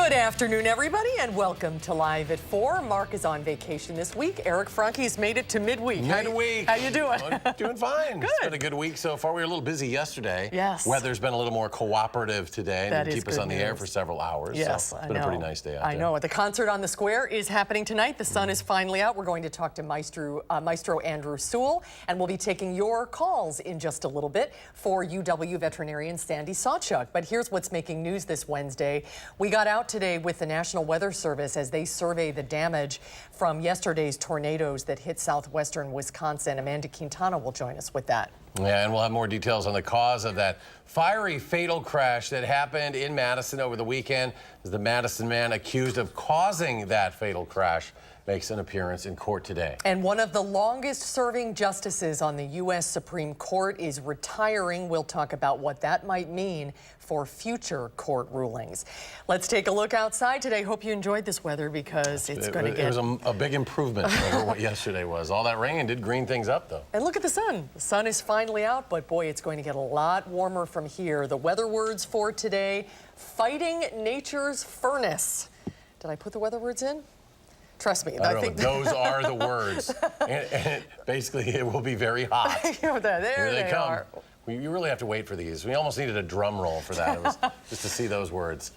Good afternoon, everybody, and welcome to Live at 4. Mark is on vacation this week. Eric Franke's made it to midweek. Midweek. How you doing? I'm doing fine. Good. It's been a good week so far. We were a little busy yesterday. Yes. Weather's been a little more cooperative today. That and is keep us on the air for several hours. Yes, so it's been a pretty nice day out there. I know. The concert on the square is happening tonight. The sun is finally out. We're going to talk to Maestro Andrew Sewell, and we'll be taking your calls in just a little bit for UW veterinarian Sandy Sawchuk. But here's what's making news this Wednesday. We got out today with the National Weather Service as they survey the damage from yesterday's tornadoes that hit southwestern Wisconsin. Amanda Quintana will join us with that. Yeah, and we'll have more details on the cause of that fiery fatal crash that happened in Madison over the weekend. As the Madison man accused of causing that fatal crash makes an appearance in court today. And one of the longest serving justices on the U.S. Supreme Court is retiring. We'll talk about what that might mean for future court rulings. Let's take a look outside today. Hope you enjoyed this weather because it's going to get... It was a big improvement over what yesterday was. All that rain did green things up, though. And look at the sun. The sun is finally out, but boy, it's going to get a lot warmer from here. The weather words for today: fighting nature's furnace. Did I put the weather words in? Trust me. I think those are the words. And basically, it will be very hot. Here they come. are. You really have to wait for these. We almost needed a drum roll for that. It was just to see those words.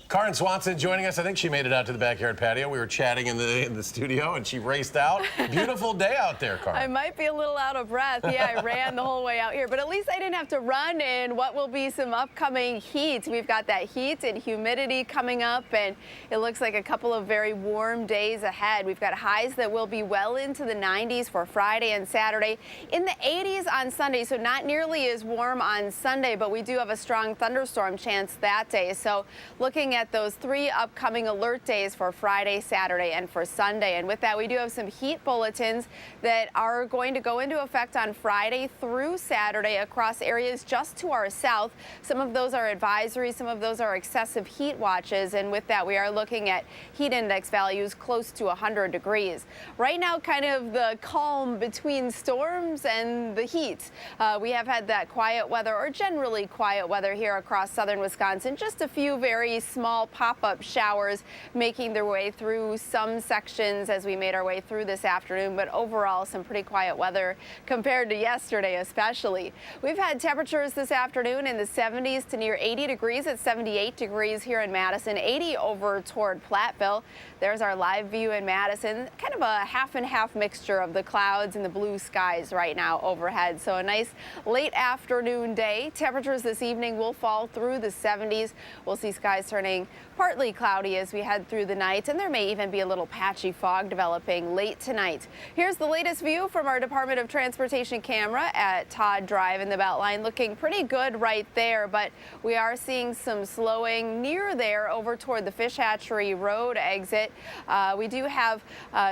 Karen Swanson joining us. I think she made it out to the backyard patio. We were chatting in the studio, and she raced out. Beautiful day out there, Karen. I might be a little out of breath. Yeah, I ran the whole way out here, but at least I didn't have to run in what will be some upcoming heat. We've got that heat and humidity coming up, and it looks like a couple of very warm days ahead. We've got highs that will be well into the 90s for Friday and Saturday, in the 80s on Sunday, so not nearly as warm on Sunday, but we do have a strong thunderstorm chance that day. So looking at those 3 upcoming alert days for Friday, Saturday, and for Sunday. And with that, we do have some heat bulletins that are going to go into effect on Friday through Saturday across areas just to our south. Some of those are advisories, some of those are excessive heat watches, and with that, we are looking at heat index values close to 100 degrees. Right now, kind of the calm between storms and the heat. We have had that quiet weather, or generally quiet weather, here across southern Wisconsin. Just a few very small pop-up showers making their way through some sections as we made our way through this afternoon, but overall some pretty quiet weather compared to yesterday especially. We've had temperatures this afternoon in the 70s to near 80 degrees at 78 degrees here in Madison, 80 over toward Platteville. There's our live view in Madison, kind of a half and half mixture of the clouds and the blue skies right now overhead. So a nice late afternoon day. Temperatures this evening will fall through the 70s. We'll see skies turning partly cloudy as we head through the night, and there may even be a little patchy fog developing late tonight. Here's the latest view from our Department of Transportation camera at Todd Drive in the Beltline. Looking pretty good right there, but we are seeing some slowing near there over toward the Fish Hatchery Road exit. We do have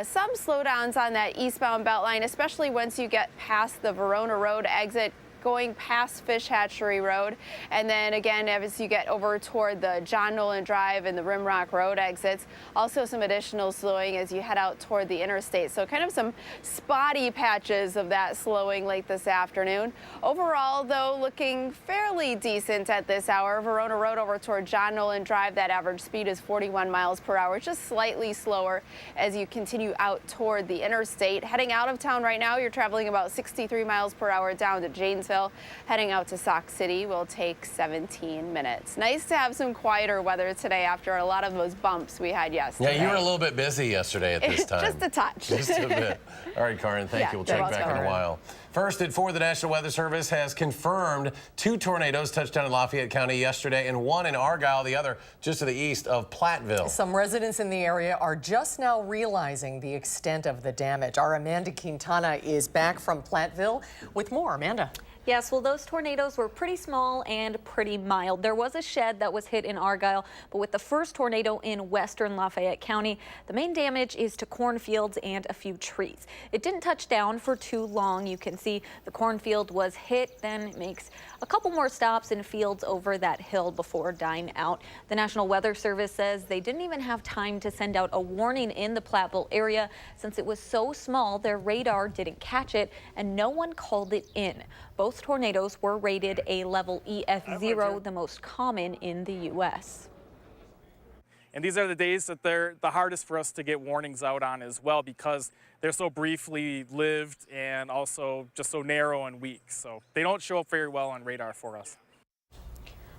some slowdowns on that eastbound Beltline, especially once you get past the Verona Road exit, going past Fish Hatchery Road, and then again as you get over toward the John Nolan Drive and the Rimrock Road exits. Also some additional slowing as you head out toward the interstate. So kind of some spotty patches of that slowing late this afternoon. Overall, though, looking fairly decent at this hour. Verona Road over toward John Nolan Drive, that average speed is 41 miles per hour, just slightly slower as you continue out toward the interstate. Heading out of town right now, you're traveling about 63 miles per hour down to Janesville. Heading out to Sauk City will take 17 minutes. Nice to have some quieter weather today after a lot of those bumps we had yesterday. Yeah, you were a little bit busy yesterday at this time. Just a touch. Just a bit. All right, Karen, thank you. We'll check back in a while. First at 4, the National Weather Service has confirmed 2 tornadoes touched down in Lafayette County yesterday, and 1 in Argyle, the other just to the east of Platteville. Some residents in the area are just now realizing the extent of the damage. Our Amanda Quintana is back from Platteville with more. Amanda. Yes, well, those tornadoes were pretty small and pretty mild. There was a shed that was hit in Argyle, but with the first tornado in western Lafayette County, the main damage is to cornfields and a few trees. It didn't touch down for too long. You can see the cornfield was hit, then it makes a couple more stops in fields over that hill before dying out. The National Weather Service says they didn't even have time to send out a warning in the Platteville area since it was so small their radar didn't catch it and no one called it in. Both tornadoes were rated a level EF0, the most common in the U.S. And these are the days that they're the hardest for us to get warnings out on as well, because they're so briefly lived and also just so narrow and weak. So they don't show up very well on radar for us.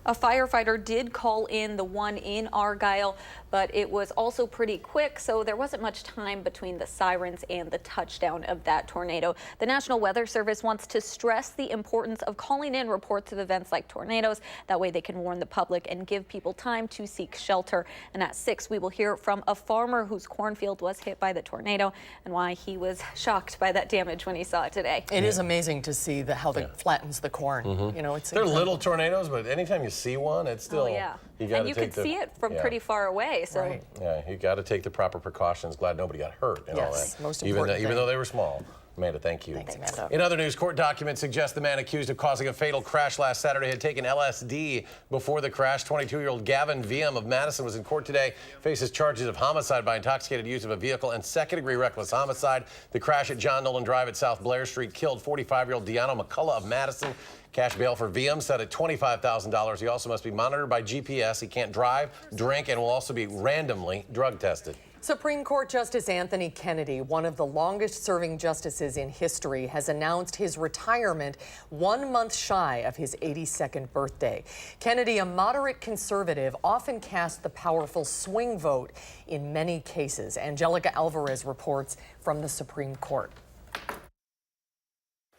A firefighter did call in the one in Argyle, but it was also pretty quick, so there wasn't much time between the sirens and the touchdown of that tornado. The National Weather Service wants to stress the importance of calling in reports of events like tornadoes. That way they can warn the public and give people time to seek shelter. And at 6, we will hear from a farmer whose cornfield was hit by the tornado and why he was shocked by that damage when he saw it today. It is amazing to see how it flattens the corn. You know, it's They're incredible. little tornadoes, but anytime you see one, it's still. Oh, yeah. You gotta And you take could see it from pretty far away. So. Right. Yeah, you got to take the proper precautions. Glad nobody got hurt and all Yes, that. most even important even thing. though they were small. Amanda, thank you. Thanks, Amanda. In other news, court documents suggest the man accused of causing a fatal crash last Saturday had taken LSD before the crash. 22-year-old Gavin Viam of Madison was in court today, faces charges of homicide by intoxicated use of a vehicle and second-degree reckless homicide. The crash at John Nolan Drive at South Blair Street killed 45-year-old Deanna McCullough of Madison. Cash bail for Viam set at $25,000. He also must be monitored by GPS. He can't drive, drink, and will also be randomly drug tested. Supreme Court Justice Anthony Kennedy, one of the longest-serving justices in history, has announced his retirement 1 month shy of his 82nd birthday. Kennedy, a moderate conservative, often cast the powerful swing vote in many cases. Angelica Alvarez reports from the Supreme Court.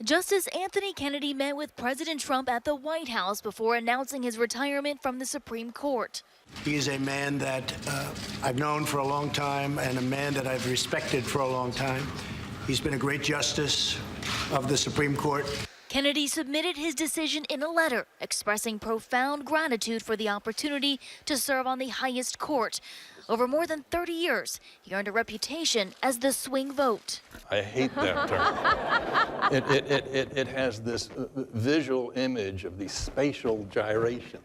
Justice Anthony Kennedy met with President Trump at the White House before announcing his retirement from the Supreme Court. He is a man that I've known for a long time and a man that I've respected for a long time. He's been a great justice of the Supreme Court. Kennedy submitted his decision in a letter expressing profound gratitude for the opportunity to serve on the highest court. Over more than 30 years, he earned a reputation as the swing vote. I hate that term. It has this visual image of these spatial gyrations.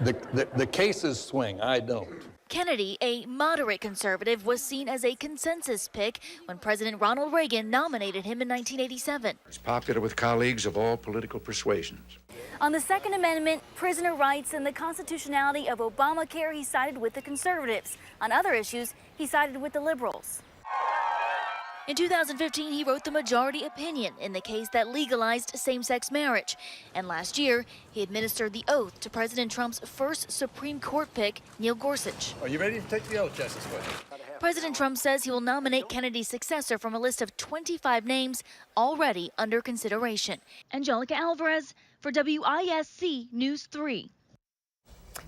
The cases swing, I don't. Kennedy, a moderate conservative, was seen as a consensus pick when President Ronald Reagan nominated him in 1987. He's popular with colleagues of all political persuasions. On the Second Amendment, prisoner rights, and the constitutionality of Obamacare, he sided with the conservatives. On other issues, he sided with the liberals. In 2015, he wrote the majority opinion in the case that legalized same-sex marriage. And last year, he administered the oath to President Trump's first Supreme Court pick, Neil Gorsuch. Are you ready to take the oath, Justice Bush? President Trump says he will nominate Kennedy's successor from a list of 25 names already under consideration. Angelica Alvarez for WISC News 3.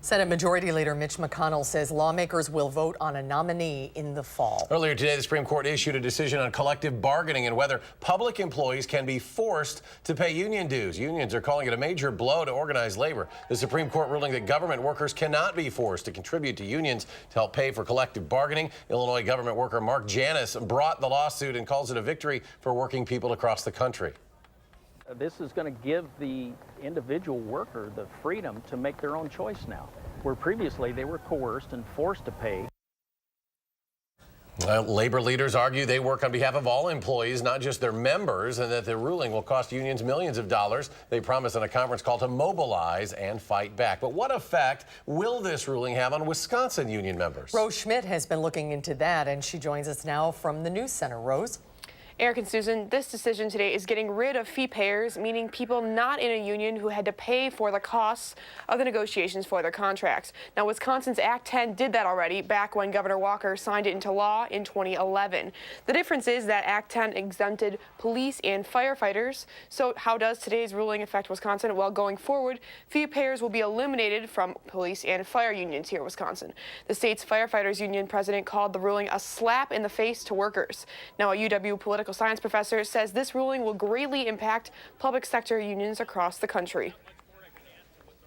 Senate Majority Leader Mitch McConnell says lawmakers will vote on a nominee in the fall. Earlier today, the Supreme Court issued a decision on collective bargaining and whether public employees can be forced to pay union dues. Unions are calling it a major blow to organized labor. The Supreme Court ruling that government workers cannot be forced to contribute to unions to help pay for collective bargaining. Illinois government worker Mark Janis brought the lawsuit and calls it a victory for working people across the country. This is going to give the individual worker the freedom to make their own choice now, where previously they were coerced and forced to pay. Labor leaders argue they work on behalf of all employees, not just their members, and that the ruling will cost unions millions of dollars. They promised on a conference call to mobilize and fight back. But what effect will this ruling have on Wisconsin union members? Rose Schmidt has been looking into that, and she joins us now from the News Center. Rose? Eric and Susan, this decision today is getting rid of fee payers, meaning people not in a union who had to pay for the costs of the negotiations for their contracts. Now, Wisconsin's Act 10 did that already back when Governor Walker signed it into law in 2011. The difference is that Act 10 exempted police and firefighters. So how does today's ruling affect Wisconsin? Well, going forward, fee payers will be eliminated from police and fire unions here in Wisconsin. The state's firefighters union president called the ruling a slap in the face to workers. Now, a UW political science professor says this ruling will greatly impact public sector unions across the country.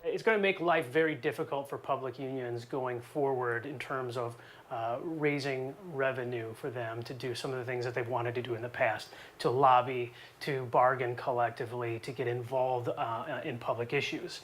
It's going to make life very difficult for public unions going forward in terms of raising revenue for them to do some of the things that they've wanted to do in the past, to lobby, to bargain collectively, to get involved in public issues.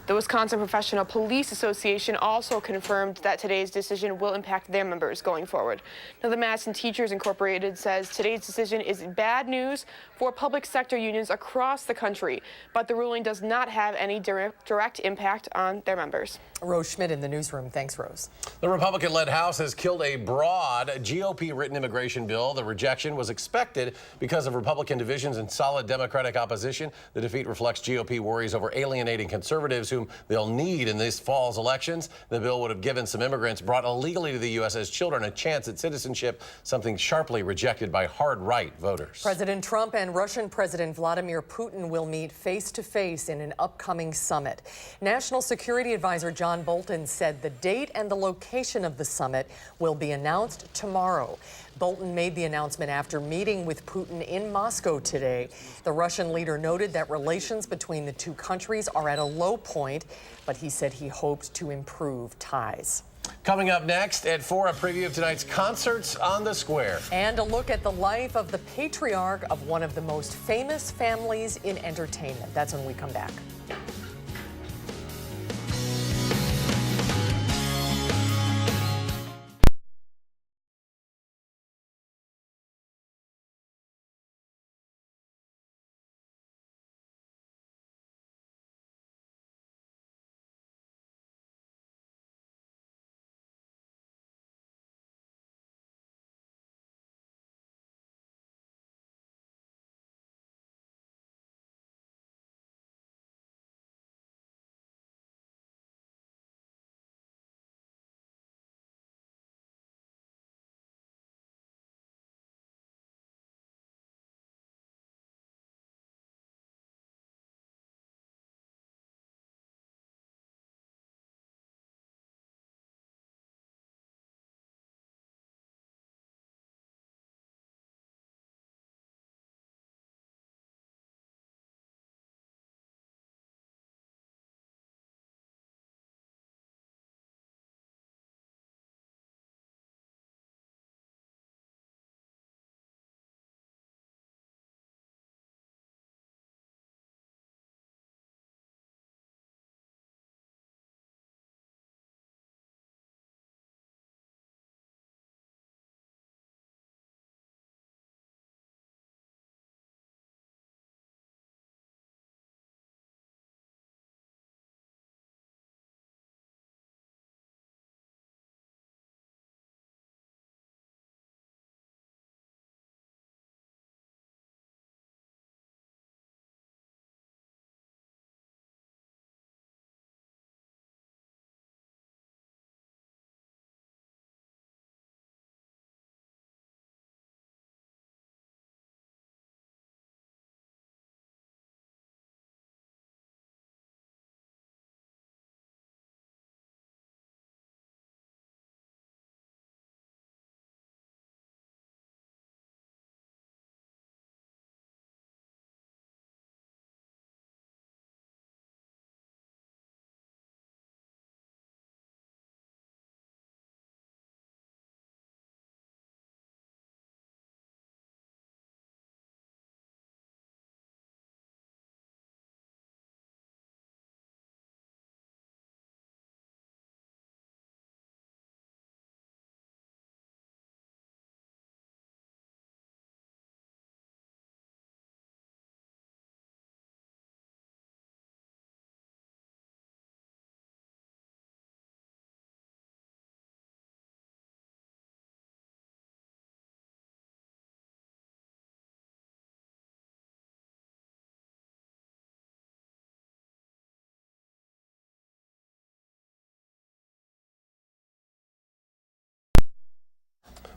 The Wisconsin Professional Police Association also confirmed that today's decision will impact their members going forward. Now, the Madison Teachers Incorporated says today's decision is bad news for public sector unions across the country, but the ruling does not have any direct impact on their members. Rose Schmidt in the newsroom. Thanks, Rose. The Republican-led House has killed a broad GOP-written immigration bill. The rejection was expected because of Republican divisions and solid Democratic opposition. The defeat reflects GOP worries over alienating conservatives whom they'll need in this fall's elections. The bill would have given some immigrants brought illegally to the U.S. as children a chance at citizenship, something sharply rejected by hard-right voters. President Trump and Russian President Vladimir Putin will meet face-to-face in an upcoming summit. National Security Advisor John Bolton said the date and the location of the summit will be announced tomorrow. Bolton made the announcement after meeting with Putin in Moscow today. The Russian leader noted that relations between the two countries are at a low point, but he said he hoped to improve ties. Coming up next at 4, a preview of tonight's concerts on the Square. And a look at the life of the patriarch of one of the most famous families in entertainment. That's when we come back.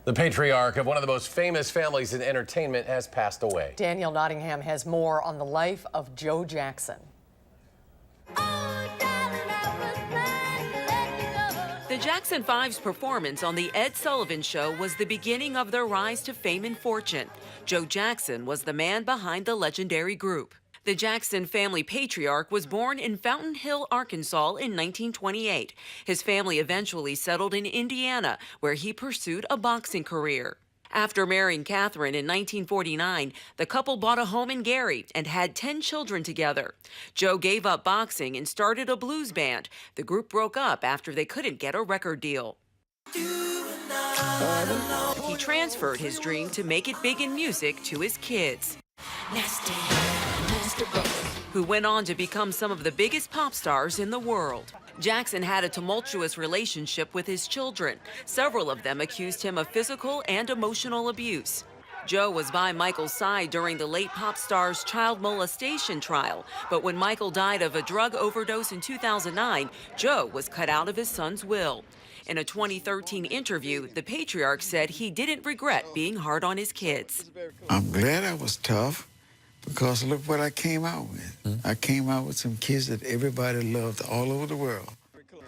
The patriarch of one of the most famous families in entertainment has passed away. Daniel Nottingham has more on the life of Joe Jackson. The Jackson 5's performance on The Ed Sullivan Show was the beginning of their rise to fame and fortune. Joe Jackson was the man behind the legendary group. The Jackson family patriarch was born in Fountain Hill, Arkansas in 1928. His family eventually settled in Indiana, where he pursued a boxing career. After marrying Catherine in 1949, the couple bought a home in Gary and had 10 children together. Joe gave up boxing and started a blues band. The group broke up after they couldn't get a record deal. He transferred his dream to make it big in music to his kids, who went on to become some of the biggest pop stars in the world. Jackson had a tumultuous relationship with his children. Several of them accused him of physical and emotional abuse. Joe was by Michael's side during the late pop star's child molestation trial, but when Michael died of a drug overdose in 2009, Joe was cut out of his son's will. In a 2013 interview, the patriarch said he didn't regret being hard on his kids. I'm glad I was tough, because look what I came out with. I came out with some kids that everybody loved all over the world.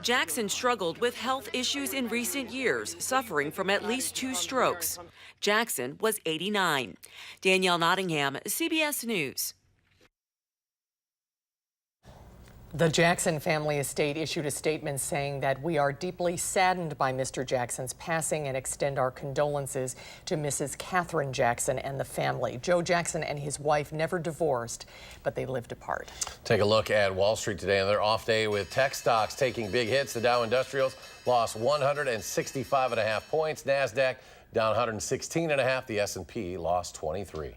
Jackson struggled with health issues in recent years, suffering from at least 2 strokes. Jackson was 89. Danielle Nottingham, CBS News. The Jackson family estate issued a statement saying that we are deeply saddened by Mr. Jackson's passing and extend our condolences to Mrs. Catherine Jackson and the family. Joe Jackson and his wife never divorced, but they lived apart. Take a look at Wall Street today on their off day with tech stocks taking big hits. The Dow Industrials lost 165.5 points. NASDAQ down 116.5. The S&P lost 23.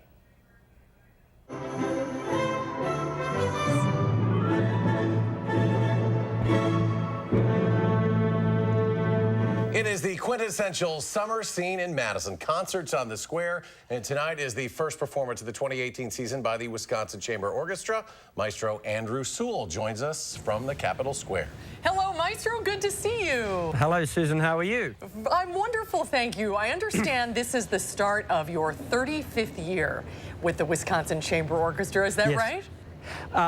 It is the quintessential summer scene in Madison. Concerts on the square, and tonight is the first performance of the 2018 season by the Wisconsin Chamber Orchestra. Maestro Andrew Sewell joins us from the Capitol Square. Hello, Maestro. Good to see you. Hello, Susan. How are you? I'm wonderful, thank you. I understand this is the start of your 35th year with the Wisconsin Chamber Orchestra. Is that Yes. right?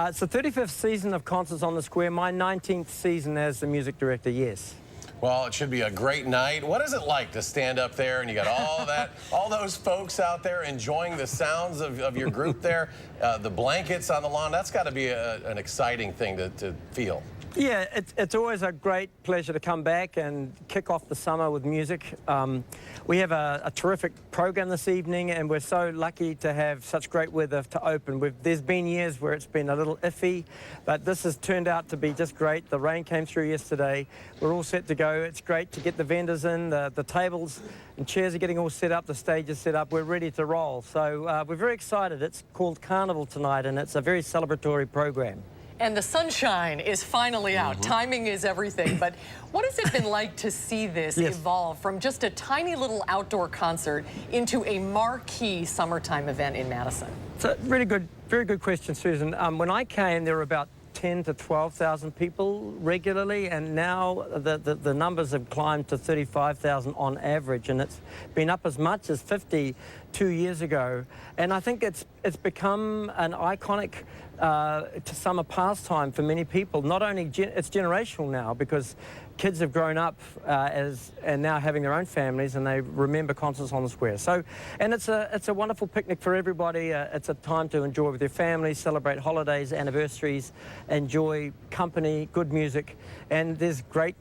It's the 35th season of Concerts on the Square, my 19th season as the music director, yes. Well, it should be a great night. What is it like to stand up there and you got all that, all those folks out there enjoying the sounds of your group there, the blankets on the lawn? That's got to be an exciting thing to feel. Yeah, it's always a great pleasure to come back and kick off the summer with music. We have a terrific program this evening, and we're so lucky to have such great weather to open. There's been years where it's been a little iffy, but this has turned out to be just great. The rain came through yesterday. We're all set to go. It's great to get the vendors in. The tables and chairs are getting all set up. The stage is set up. We're ready to roll. So we're very excited. It's called Carnival tonight, and it's a very celebratory program. And the sunshine is finally out. Timing is everything. But what has it been like to see this evolve from just a tiny little outdoor concert into a marquee summertime event in Madison? It's a really good, very good question, Susan. When I came, there were about 10 to 12,000 people regularly, and now the numbers have climbed to 35,000 on average, and it's been up as much as 50 2 years ago. And I think it's become an iconic summer pastime for many people. Not only it's generational now, because kids have grown up and now having their own families, and they remember Concerts on the Square. So, and it's a wonderful picnic for everybody. It's a time to enjoy with your families, celebrate holidays, anniversaries, enjoy company, good music, and there's great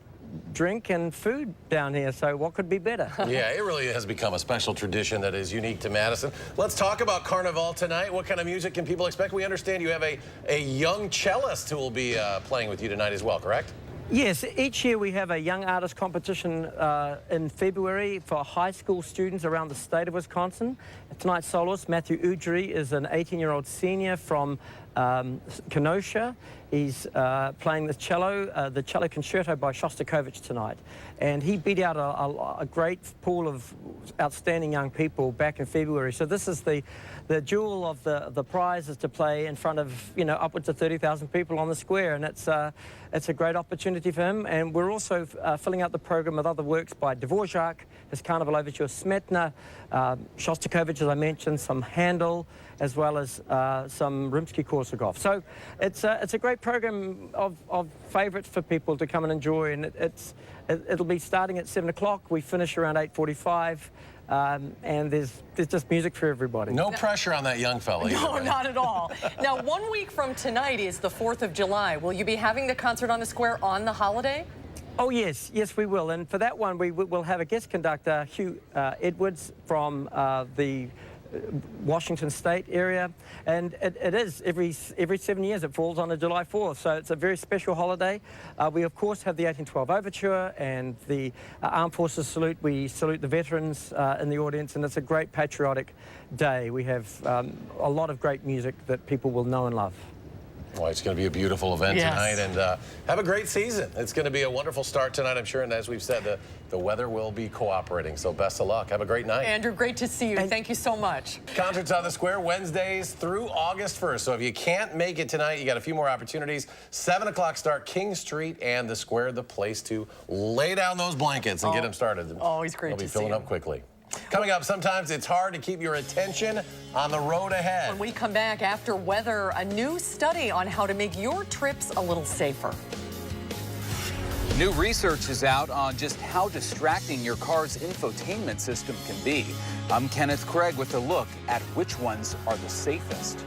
drink and food down here, so what could be better? Yeah, it really has become a special tradition that is unique to Madison. Let's talk about Carnival tonight. What kind of music can people expect? We understand you have a young cellist who will be playing with you tonight as well, correct? Yes, each year we have a young artist competition in February for high school students around the state of Wisconsin. Tonight's soloist, Matthew Udry, is an 18-year-old senior from Kenosha. He's playing the cello concerto by Shostakovich tonight. And he beat out a great pool of outstanding young people back in February. So this is the jewel of the prize, is to play in front of, you know, upwards of 30,000 people on the square. And it's a great opportunity for him. And we're also filling out the program with other works by Dvorak, his Carnival Overture, Smetana, Shostakovich, as I mentioned, some Handel, as well as some Rimsky-Korsakov. So it's a great program of favorites for people to come and enjoy, and it'll be starting at 7 o'clock. We finish around 8:45. And there's just music for everybody. No pressure on that young fella. No, not at all. Now, 1 week from tonight is the 4th of July. Will you be having the Concert on the Square on the holiday? Oh, yes, we will. And for that one, we'll have a guest conductor, Hugh Edwards, from the Washington State area. And it is every 7 years. It falls on a July 4th, so it's a very special holiday. We, of course, have the 1812 Overture and the Armed Forces Salute. We salute the veterans in the audience, and it's a great patriotic day. We have a lot of great music that people will know and love. Well, it's going to be a beautiful event tonight, and have a great season. It's going to be a wonderful start tonight, I'm sure, and as we've said, the weather will be cooperating, so best of luck. Have a great night. Andrew, great to see you. Thank you so much. Concerts on the Square Wednesdays through August 1st, so if you can't make it tonight, you got a few more opportunities. 7 o'clock start, King Street and the Square, the place to lay down those blankets and get them started. Always great They'll to be see filling you. up quickly. Coming up, sometimes it's hard to keep your attention on the road ahead. When we come back after weather, a new study on how to make your trips a little safer. New research is out on just how distracting your car's infotainment system can be. I'm Kenneth Craig with a look at which ones are the safest.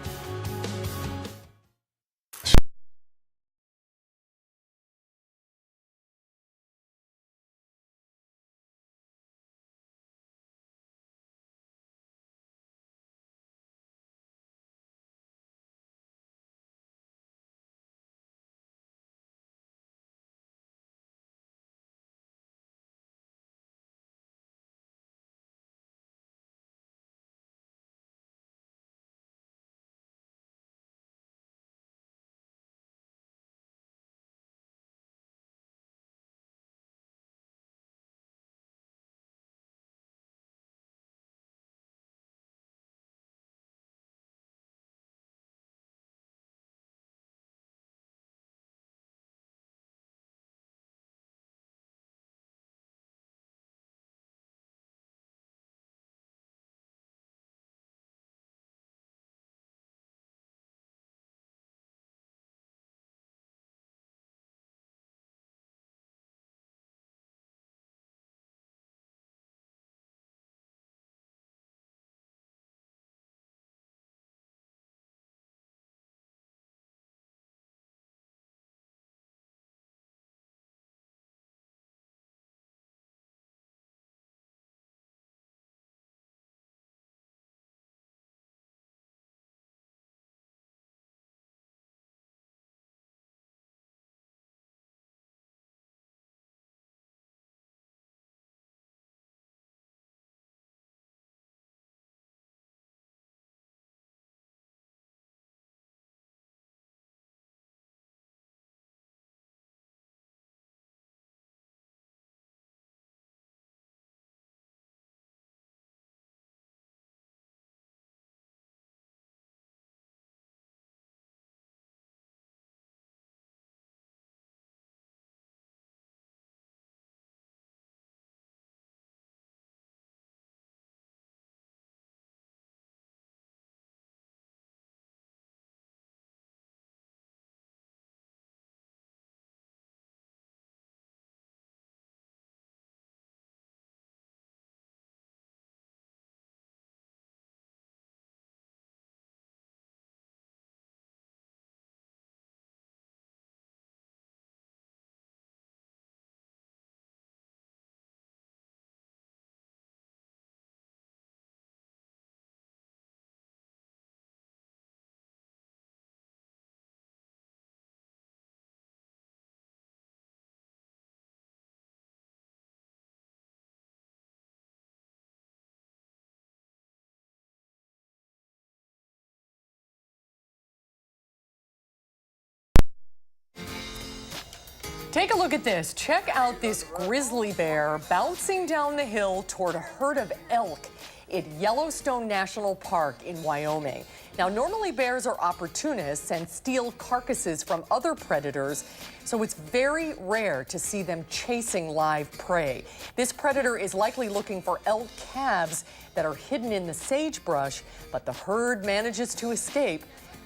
Take a look at this. Check out this grizzly bear bouncing down the hill toward a herd of elk at Yellowstone National Park in Wyoming. Now, normally bears are opportunists and steal carcasses from other predators, so it's very rare to see them chasing live prey. This predator is likely looking for elk calves that are hidden in the sagebrush, but the herd manages to escape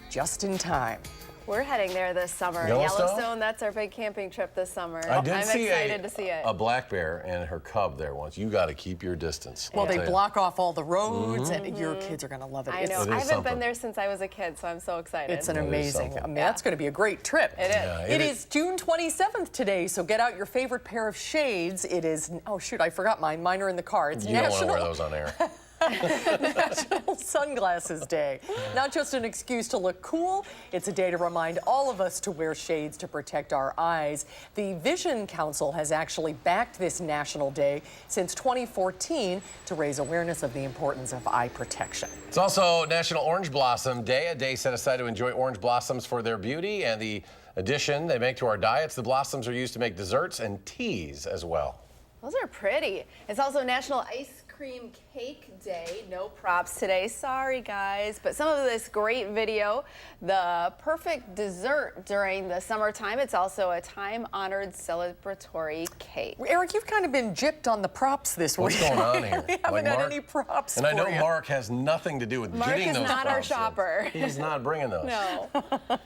just in time. We're heading there this summer. Yellowstone? That's our big camping trip this summer. I did I'm see excited to see it. a black bear and her cub there once. You got to keep your distance. Well, I'll they tell you. block off all the roads, and your kids are going to love it. I know. I haven't been there since I was a kid, so I'm so excited. It's an amazing. I mean, that's going to be a great trip. It is. Yeah, It is June 27th today, so get out your favorite pair of shades. It is, oh shoot, I forgot mine. Mine are in the car. It's You don't want National to wear those on air. National Sunglasses Day. Not just an excuse to look cool, it's a day to remind all of us to wear shades to protect our eyes. The Vision Council has actually backed this national day since 2014 to raise awareness of the importance of eye protection. It's also National Orange Blossom Day, a day set aside to enjoy orange blossoms for their beauty and the addition they make to our diets. The blossoms are used to make desserts and teas as well. Those are pretty. It's also National Ice Cream Cake Day. No props today. Sorry, guys. But some of this great video, the perfect dessert during the summertime. It's also a time-honored celebratory cake. Eric, you've kind of been gypped on the props this week. What's going on here? We haven't had any props And I know for you. Mark has nothing to do with Mark getting is those not our props in. shopper. He's not bringing those. No.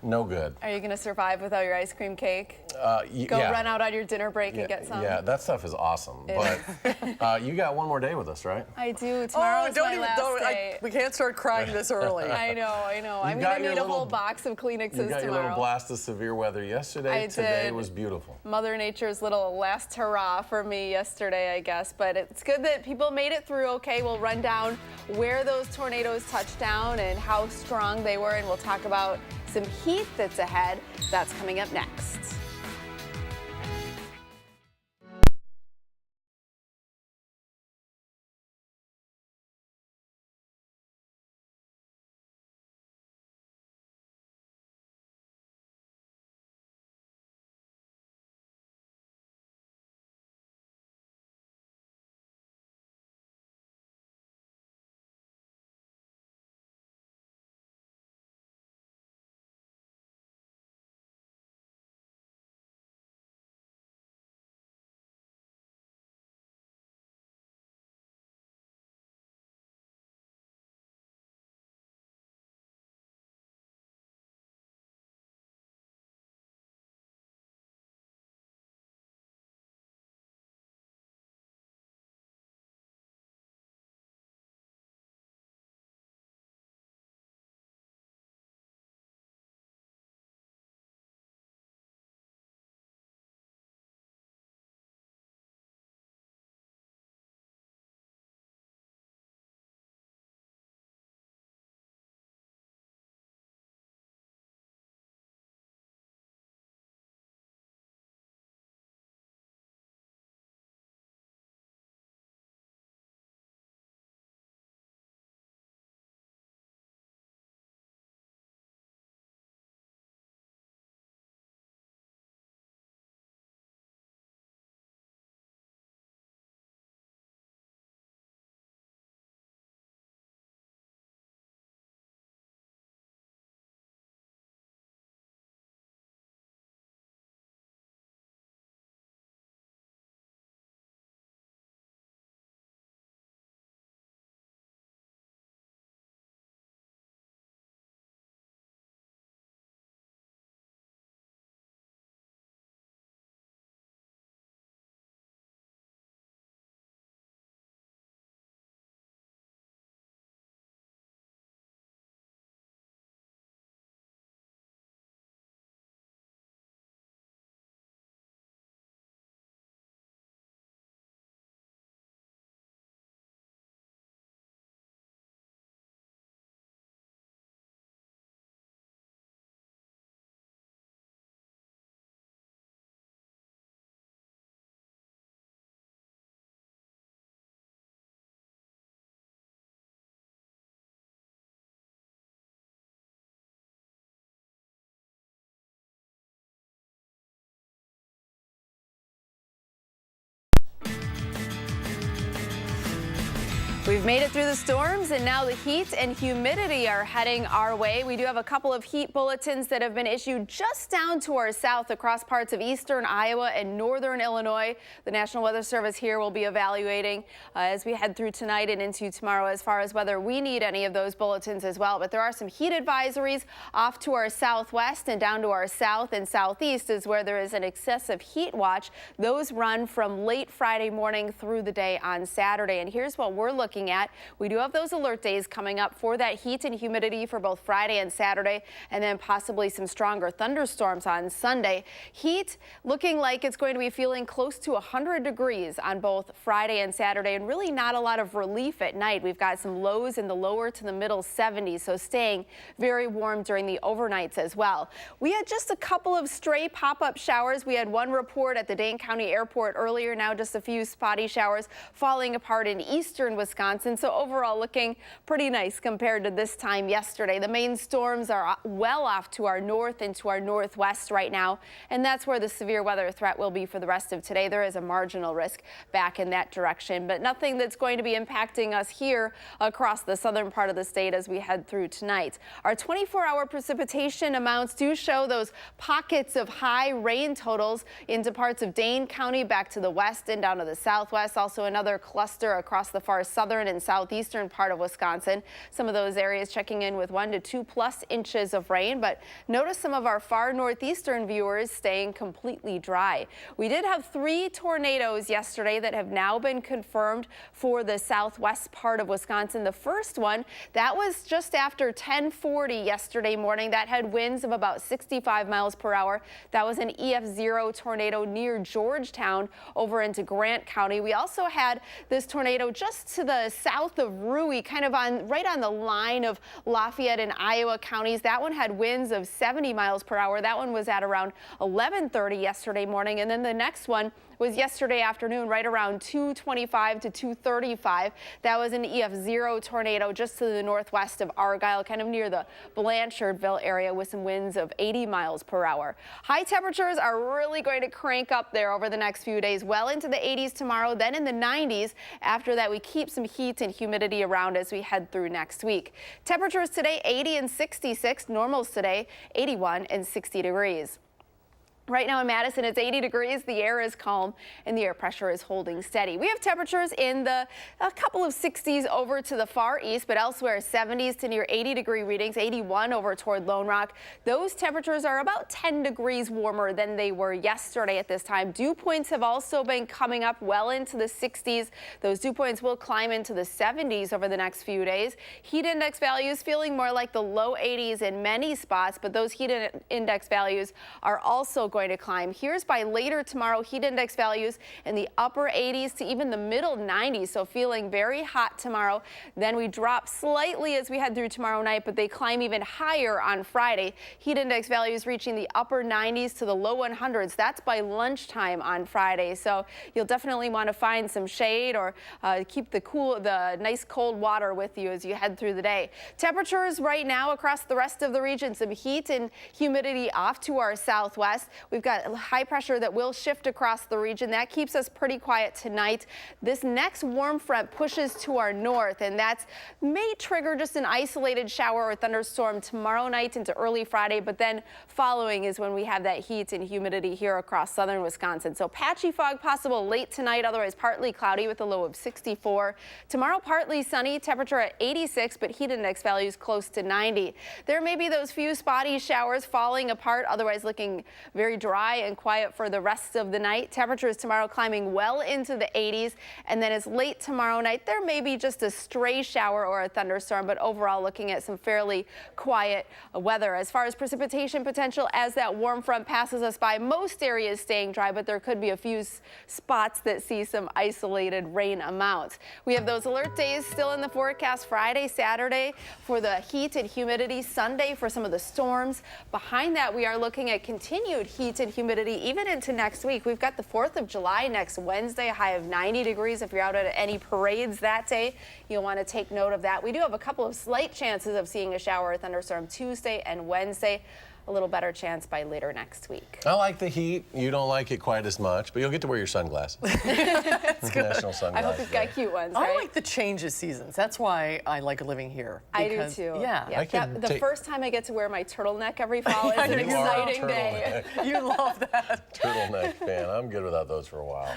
No good. Are you going to survive without your ice cream cake? Go yeah. run out on your dinner break and get some? Yeah, that stuff is awesome. But you got one more day with us, right? I do. Tomorrow is my last day. We can't start crying this early. I know. I'm going to need a whole box of Kleenexes You got your tomorrow. little blast of severe weather yesterday. I Today did. was beautiful. Mother Nature's little last hurrah for me yesterday, I guess. But it's good that people made it through okay. We'll run down where those tornadoes touched down and how strong they were, and we'll talk about some heat that's ahead. That's coming up next. We've made it through the storms, and now the heat and humidity are heading our way. We do have a couple of heat bulletins that have been issued just down to our south across parts of eastern Iowa and northern Illinois. The National Weather Service here will be evaluating as we head through tonight and into tomorrow as far as whether we need any of those bulletins as well. But there are some heat advisories off to our southwest and down to our south and southeast is where there is an excessive heat watch. Those run from late Friday morning through the day on Saturday. And here's what we're looking at. We do have those alert days coming up for that heat and humidity for both Friday and Saturday, and then possibly some stronger thunderstorms on Sunday. Heat looking like it's going to be feeling close to 100 degrees on both Friday and Saturday, and really not a lot of relief at night. We've got some lows in the lower to the middle 70s, so staying very warm during the overnights as well. We had just a couple of stray pop-up showers. We had one report at the Dane County Airport earlier, now just a few spotty showers falling apart in eastern Wisconsin. So overall looking pretty nice compared to this time yesterday. The main storms are well off to our north and to our northwest right now, and that's where the severe weather threat will be for the rest of today. There is a marginal risk back in that direction, but nothing that's going to be impacting us here across the southern part of the state as we head through tonight. Our 24-hour precipitation amounts do show those pockets of high rain totals into parts of Dane County back to the west and down to the southwest. Also another cluster across the far southern and southeastern part of Wisconsin. Some of those areas checking in with 1 to 2+ inches of rain, but notice some of our far northeastern viewers staying completely dry. We did have 3 tornadoes yesterday that have now been confirmed for the southwest part of Wisconsin. The first one, that was just after 10:40 yesterday morning. That had winds of about 65 miles per hour. That was an EF0 tornado near Georgetown over into Grant County. We also had this tornado just to the south of Rui, kind of right on the line of Lafayette and Iowa counties. That one had winds of 70 miles per hour. That one was at around 11:30 yesterday morning. And then the next one was yesterday afternoon, right around 2:25 to 2:35. That was an EF0 tornado just to the northwest of Argyle, kind of near the Blanchardville area with some winds of 80 miles per hour. High temperatures are really going to crank up there over the next few days, well into the 80s tomorrow, then in the 90s. After that, we keep some heat and humidity around as we head through next week. Temperatures today, 80 and 66. Normals today, 81 and 60 degrees. Right now in Madison, it's 80 degrees. The air is calm and the air pressure is holding steady. We have temperatures in a couple of 60s over to the far east, but elsewhere 70s to near 80-degree readings, 81 over toward Lone Rock. Those temperatures are about 10 degrees warmer than they were yesterday at this time. Dew points have also been coming up well into the 60s. Those dew points will climb into the 70s over the next few days. Heat index values feeling more like the low 80s in many spots, but those heat index values are also going to climb. Here's by later tomorrow, heat index values in the upper 80s to even the middle 90s, so feeling very hot tomorrow. Then we drop slightly as we head through tomorrow night, but they climb even higher on Friday. Heat index values reaching the upper 90s to the low 100s. That's by lunchtime on Friday, so you'll definitely want to find some shade or keep the nice cold water with you as you head through the day. Temperatures right now across the rest of the region, some heat and humidity off to our southwest. We've got high pressure that will shift across the region. That keeps us pretty quiet tonight. This next warm front pushes to our north, and that may trigger just an isolated shower or thunderstorm tomorrow night into early Friday, but then following is when we have that heat and humidity here across southern Wisconsin. So patchy fog possible late tonight, otherwise partly cloudy with a low of 64. Tomorrow partly sunny, temperature at 86, but heat index values close to 90. There may be those few spotty showers falling apart, otherwise looking very dry and quiet for the rest of the night. Temperatures tomorrow climbing well into the 80s, and then as late tomorrow night, there may be just a stray shower or a thunderstorm, but overall looking at some fairly quiet weather. As far as precipitation potential, as that warm front passes us by, most areas staying dry, but there could be a few spots that see some isolated rain amounts. We have those alert days still in the forecast Friday, Saturday for the heat and humidity, Sunday for some of the storms. Behind that, we are looking at continued heat and humidity even into next week. We've got the 4th of July next Wednesday, a high of 90 degrees. If you're out at any parades that day, you'll want to take note of that. We do have a couple of slight chances of seeing a shower or thunderstorm Tuesday and Wednesday. a little better chance by later next week. I like the heat. You don't like it quite as much, but you'll get to wear your sunglasses. That's good. National I sunglasses. hope you've got cute ones, right? I like the change of seasons. That's why I like living here. I do because- too. Yeah. The first time I get to wear my turtleneck every fall is an You are a exciting day. You love that. Turtleneck fan. I'm good without those for a while.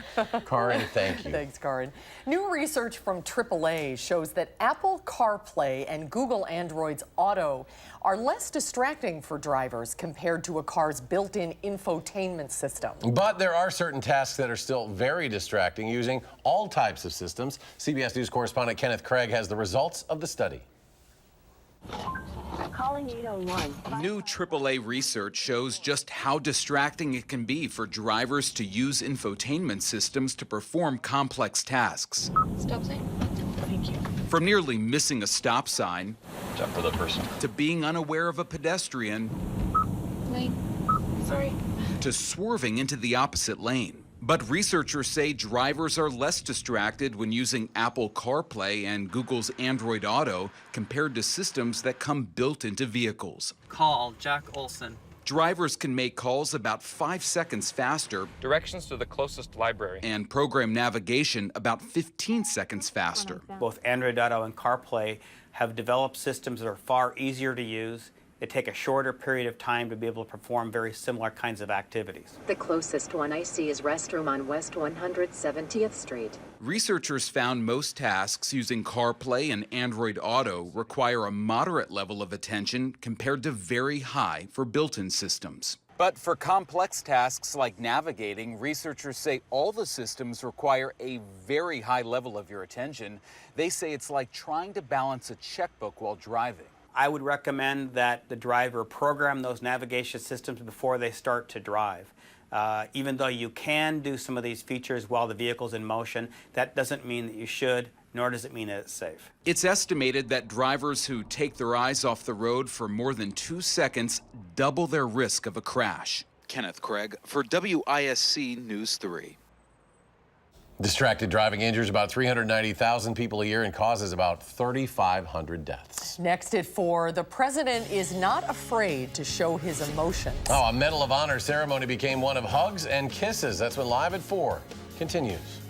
Karin, thank you. Thanks, Karin. New research from AAA shows that Apple CarPlay and Google Android's Auto are less distracting for drivers compared to a car's built-in infotainment system. But there are certain tasks that are still very distracting using all types of systems. CBS News correspondent Kenneth Craig has the results of the study. Calling 801. New AAA research shows just how distracting it can be for drivers to use infotainment systems to perform complex tasks. Stop sign. Thank you. From nearly missing a stop sign Jump for the person. to being unaware of a pedestrian Wait. Sorry. to swerving into the opposite lane. But researchers say drivers are less distracted when using Apple CarPlay and Google's Android Auto compared to systems that come built into vehicles. Call Jack Olson. Drivers can make calls about 5 seconds faster. Directions to the closest library. And program navigation about 15 seconds faster. Both Android Auto and CarPlay have developed systems that are far easier to use. They take a shorter period of time to be able to perform very similar kinds of activities. The closest one I see is restroom on West 170th Street. Researchers found most tasks using CarPlay and Android Auto require a moderate level of attention compared to very high for built-in systems. But for complex tasks like navigating, researchers say all the systems require a very high level of your attention. They say it's like trying to balance a checkbook while driving. I would recommend that the driver program those navigation systems before they start to drive. Even though you can do some of these features while the vehicle's in motion, that doesn't mean that you should, nor does it mean that it's safe. It's estimated that drivers who take their eyes off the road for more than 2 seconds double their risk of a crash. Kenneth Craig for WISC News 3. Distracted driving injures about 390,000 people a year and causes about 3,500 deaths. Next at 4, the president is not afraid to show his emotions. Oh, a Medal of Honor ceremony became one of hugs and kisses. That's when Live at 4 continues.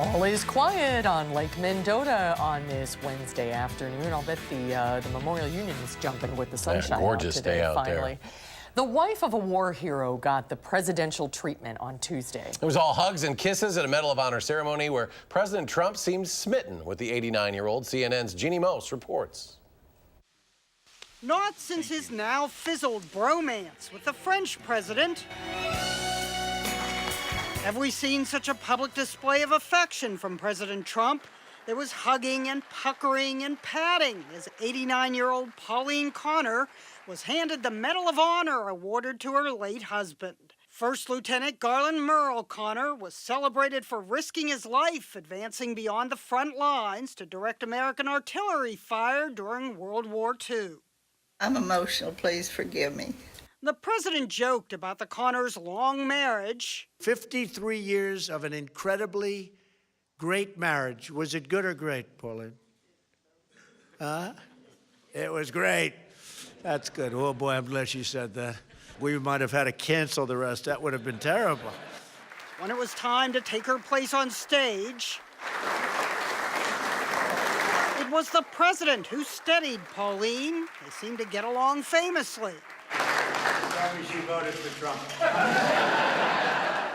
All is quiet on Lake Mendota on this Wednesday afternoon. I'll bet the Memorial Union is jumping with the sunshine. Gorgeous out today, day out finally. there. The wife of a war hero got the presidential treatment on Tuesday. It was all hugs and kisses at a Medal of Honor ceremony where President Trump seemed smitten with the 89-year-old. CNN's Jeannie Mose reports. Not since his now fizzled bromance with the French president have we seen such a public display of affection from President Trump. There was hugging and puckering and patting as 89-year-old Pauline Connor was handed the Medal of Honor awarded to her late husband. First Lieutenant Garland Merle Connor was celebrated for risking his life advancing beyond the front lines to direct American artillery fire during World War II. I'm emotional, please forgive me. The president joked about the Connors' long marriage. 53 years of an incredibly great marriage. Was it good or great, Pauline? Huh? It was great. That's good. Oh, boy, I'm glad she said that. We might have had to cancel the rest. That would have been terrible. When it was time to take her place on stage, it was the president who steadied Pauline. They seemed to get along famously. Tell me she voted for Trump.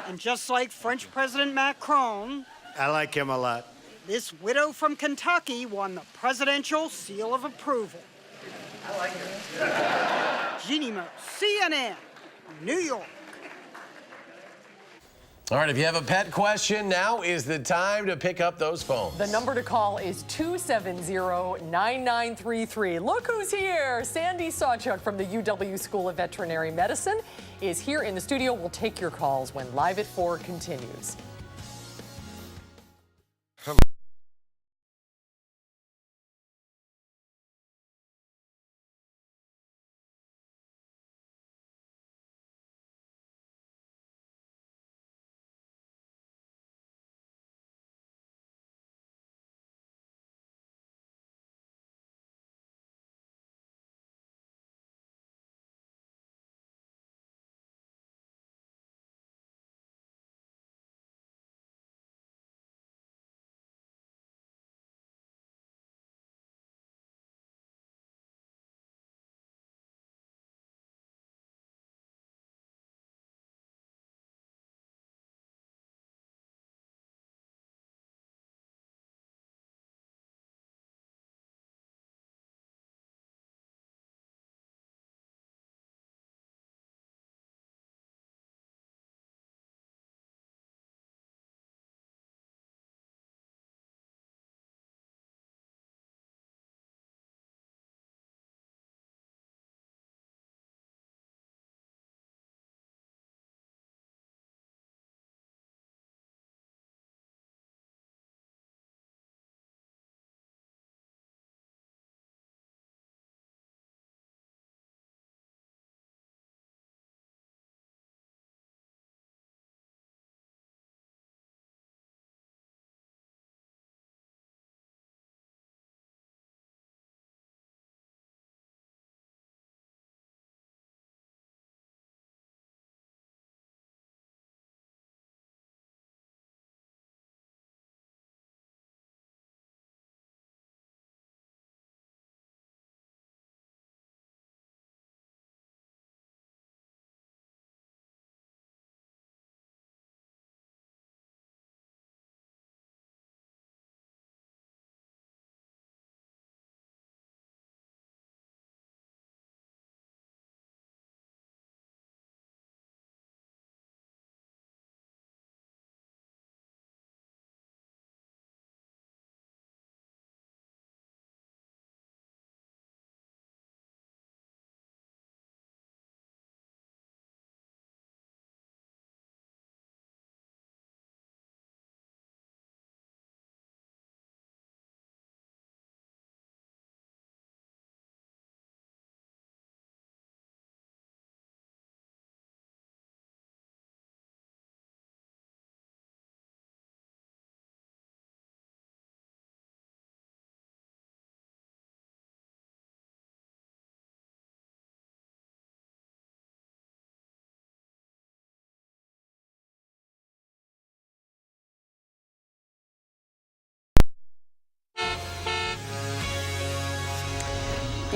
And just like French President Macron, I like him a lot. this widow from Kentucky won the Presidential Seal of Approval. I like her. Jeannie Mose, CNN, New York. All right, if you have a pet question, now is the time to pick up those phones. The number to call is 270-9933. Look who's here. Sandy Sawchuk from the UW School of Veterinary Medicine is here in the studio. We'll take your calls when Live at 4 continues.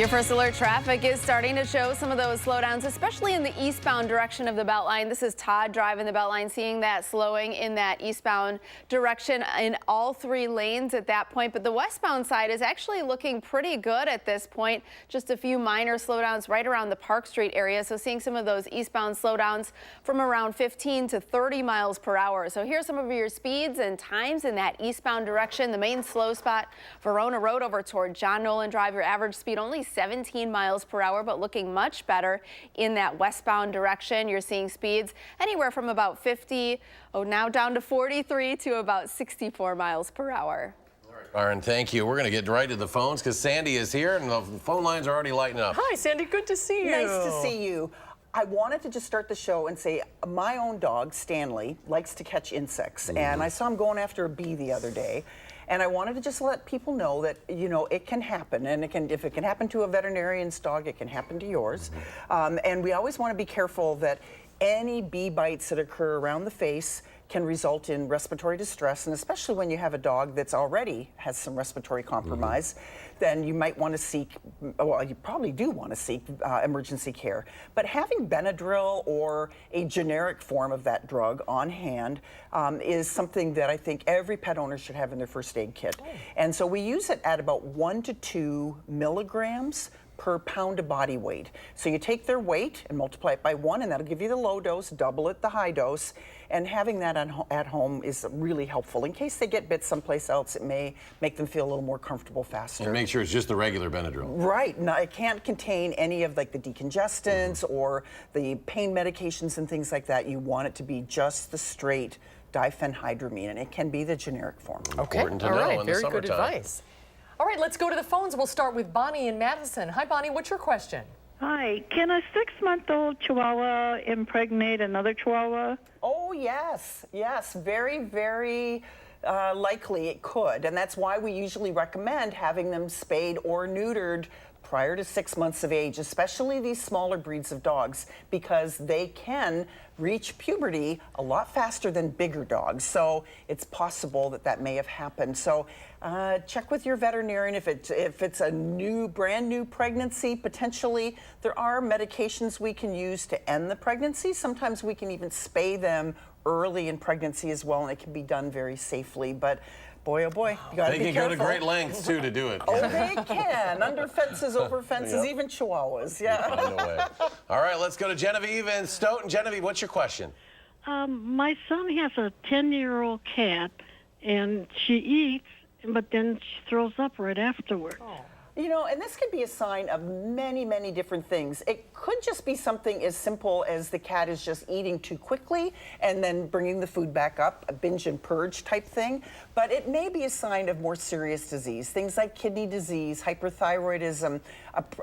Your first alert traffic is starting to show some of those slowdowns, especially in the eastbound direction of the Beltline. This is Todd driving the Beltline, seeing that slowing in that eastbound direction in all 3 lanes at that point. But the westbound side is actually looking pretty good at this point. Just a few minor slowdowns right around the Park Street area. So seeing some of those eastbound slowdowns from around 15 to 30 miles per hour. So here's some of your speeds and times in that eastbound direction. The main slow spot, Verona Road over toward John Nolan Drive. Your average speed only 17 miles per hour, but looking much better in that westbound direction. You're seeing speeds anywhere from about 50, now down to 43 to about 64 miles per hour. Aaron, thank you. We're going to get right to the phones because Sandy is here and the phone lines are already lighting up. Hi, Sandy. Good to see you. Nice to see you. I wanted to just start the show and say my own dog, Stanley, likes to catch insects. And I saw him going after a bee the other day. And I wanted to just let people know that, you know, it can happen. And if it can happen to a veterinarian's dog, it can happen to yours. And we always want to be careful that any bee bites that occur around the face can result in respiratory distress, and especially when you have a dog that's already has some respiratory compromise, then you might want to seek, well, you probably do want to seek emergency care. But having Benadryl or a generic form of that drug on hand is something that I think every pet owner should have in their first aid kit. And so we use it at about 1 to 2 milligrams per pound of body weight. So you take their weight and multiply it by 1, and that'll give you the low dose, double it the high dose. And having that at home is really helpful. In case they get bit someplace else, it may make them feel a little more comfortable faster. And make sure it's just the regular Benadryl. Right. No, it can't contain any of like the decongestants or the pain medications and things like that. You want it to be just the straight diphenhydramine, and it can be the generic form. Okay. Important to All know right. in the Very good summertime. advice. All right, let's go to the phones. We'll start with Bonnie in Madison. Hi, Bonnie. What's your question? Hi. Can a 6-month-old Chihuahua impregnate another Chihuahua? Oh, yes. Yes. Very, very likely it could. And that's why we usually recommend having them spayed or neutered prior to 6 months of age, especially these smaller breeds of dogs, because they can reach puberty a lot faster than bigger dogs. So it's possible that that may have happened. So check with your veterinarian if it's a brand new pregnancy. Potentially there are medications we can use to end the pregnancy. Sometimes we can even spay them early in pregnancy as well, and it can be done very safely. But boy, oh boy, you gotta be careful. They can go to great lengths, too, to do it. Oh, they can. Under fences, over fences, even Chihuahuas, yeah. Find a way. All right, let's go to Genevieve in Stoughton. Genevieve, what's your question? My son has a 10-year-old cat, and she eats, but then she throws up right afterwards. You know, and this could be a sign of many, many different things. It could just be something as simple as the cat is just eating too quickly and then bringing the food back up, a binge and purge type thing. But it may be a sign of more serious disease, things like kidney disease, hyperthyroidism,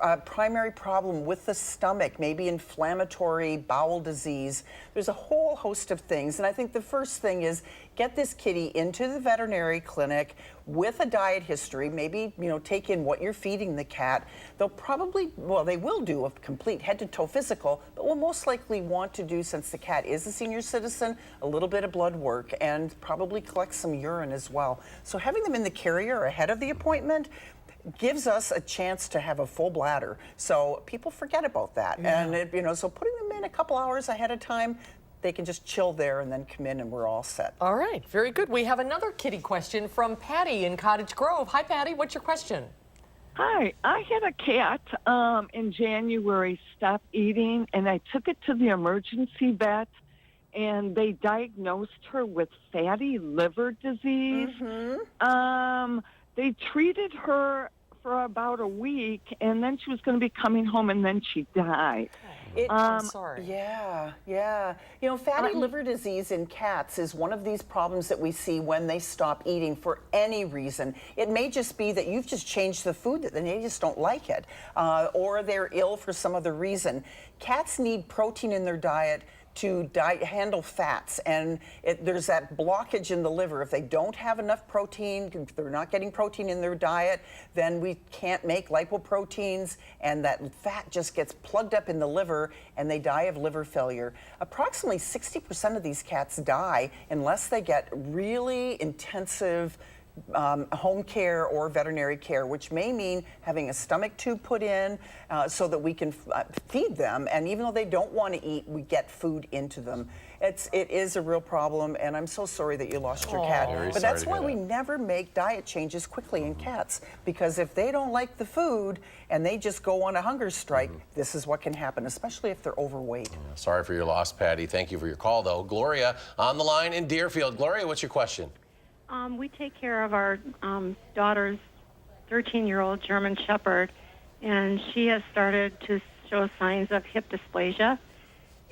a primary problem with the stomach, maybe inflammatory bowel disease. There's a whole host of things. And I think the first thing is get this kitty into the veterinary clinic with a diet history, maybe, you know, take in what you're feeding the cat. They'll probably, well, they will do a complete head-to-toe physical, but will most likely want to do, since the cat is a senior citizen, a little bit of blood work and probably collect some urine as well. So having them in the carrier ahead of the appointment gives us a chance to have a full bladder. So people forget about that. Yeah. And, you know, so putting them in a couple hours ahead of time, they can just chill there and then come in and we're all set. All right, very good. We have another kitty question from Patty in Cottage Grove. Hi, Patty. What's your question? Hi, I had a cat in January stop eating, and I took it to the emergency vet, and they diagnosed her with fatty liver disease. They treated her for about a week, and then she was going to be coming home, and then she died. I'm sorry. Yeah. You know, fatty liver disease in cats is one of these problems that we see when they stop eating for any reason. It may just be that you've just changed the food, that they just don't like it, or they're ill for some other reason. Cats need protein in their diet to handle fats, and there's that blockage in the liver. If they don't have enough protein, if they're not getting protein in their diet, then we can't make lipoproteins, and that fat just gets plugged up in the liver, and they die of liver failure. Approximately 60% of these cats die unless they get really intensive home care or veterinary care, which may mean having a stomach tube put in so that we can feed them. And even though they don't want to eat, we get food into them. It is a real problem, and I'm so sorry that you lost your cat. But that's why we never make diet changes quickly in cats, because if they don't like the food and they just go on a hunger strike, this is what can happen, especially if they're overweight. Sorry for your loss, Patty. Thank you for your call, though. Gloria on the line in Deerfield. Gloria, what's your question? We take care of our daughter's 13-year-old German Shepherd, and she has started to show signs of hip dysplasia.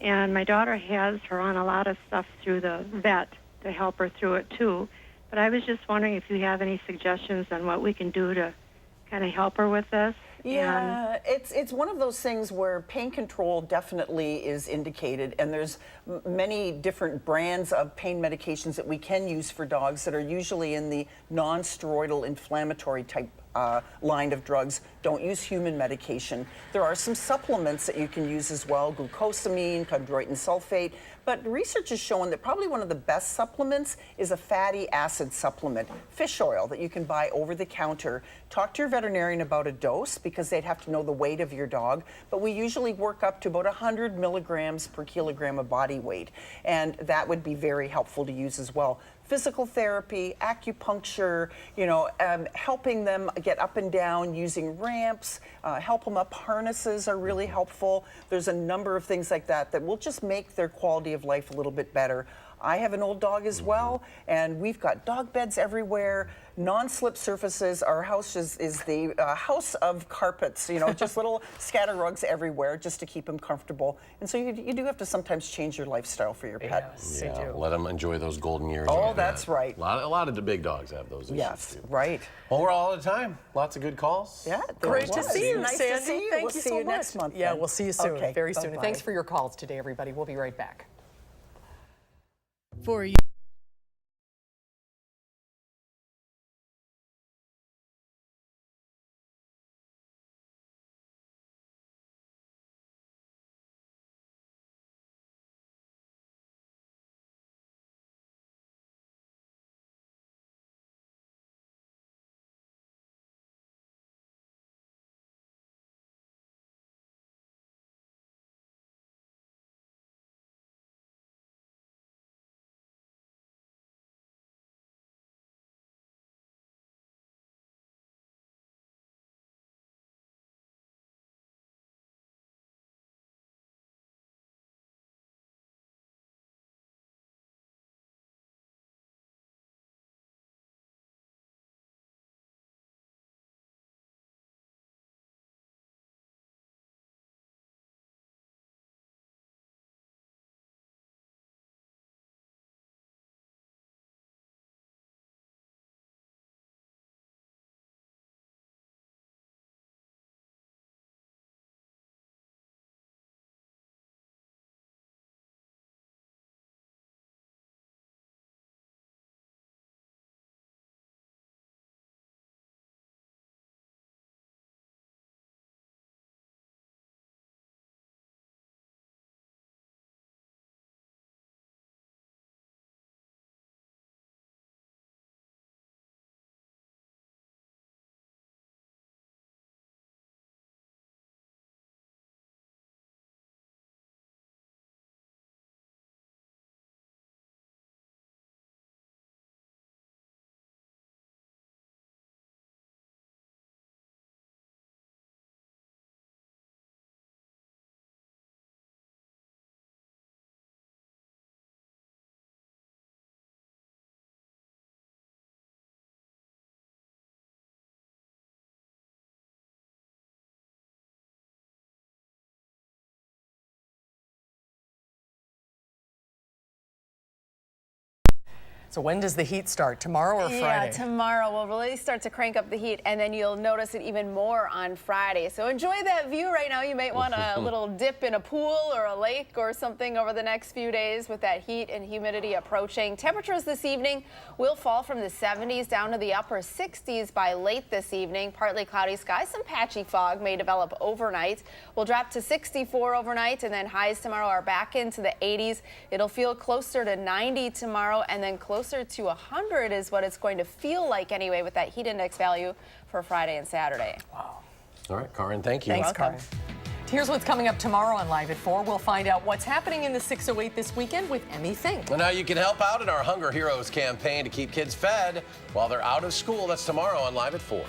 And my daughter has her on a lot of stuff through the vet to help her through it, too. But I was just wondering if you have any suggestions on what we can do to kind of help her with this. Yeah, it's one of those things where pain control definitely is indicated, and there's many different brands of pain medications that we can use for dogs that are usually in the non-steroidal inflammatory type line of drugs. Don't use human medication. There are some supplements that you can use as well, glucosamine, chondroitin sulfate, but research has shown that probably one of the best supplements is a fatty acid supplement, fish oil, that you can buy over the counter. Talk to your veterinarian about a dose, because they'd have to know the weight of your dog, but we usually work up to about 100 milligrams per kilogram of body weight, and that would be very helpful to use as well. Physical therapy, acupuncture, helping them get up and down using ramps, help them up. Harnesses are really helpful. There's a number of things like that that will just make their quality of life a little bit better. I have an old dog as well, and we've got dog beds everywhere, non-slip surfaces. Our house is the house of carpets, just little scatter rugs everywhere just to keep them comfortable. And so you do have to sometimes change your lifestyle for your pet. Yes, they do. Let them enjoy those golden years. Oh, that's right. A lot of the big dogs have those issues. Yes, too. right. Well, we're all out of time. Lots of good calls. Yeah, Great to see you, nice Sandy. to see you. Thank We'll you see so you much. next month. Yeah, then. we'll see you soon, Okay, very soon. And bye-bye. thanks for your calls today, everybody. We'll be right back. For you. So when does the heat start? Tomorrow or Friday? Yeah, tomorrow we'll really start to crank up the heat, and then you'll notice it even more on Friday. So enjoy that view right now. You might want a little dip in a pool or a lake or something over the next few days with that heat and humidity approaching. Temperatures this evening will fall from the 70s down to the upper 60s by late this evening. Partly cloudy skies, some patchy fog may develop overnight. We'll drop to 64 overnight, and then highs tomorrow are back into the 80s. It'll feel closer to 90 tomorrow, and then closer closer to 100 is what it's going to feel like anyway with that heat index value for Friday and Saturday. Wow. All right, Karin, thank you. Thanks, Karin. Here's what's coming up tomorrow on Live at 4. We'll find out what's happening in the 608 this weekend with Emmy Fink. And now you can help out in our Hunger Heroes campaign to keep kids fed while they're out of school. That's tomorrow on Live at 4.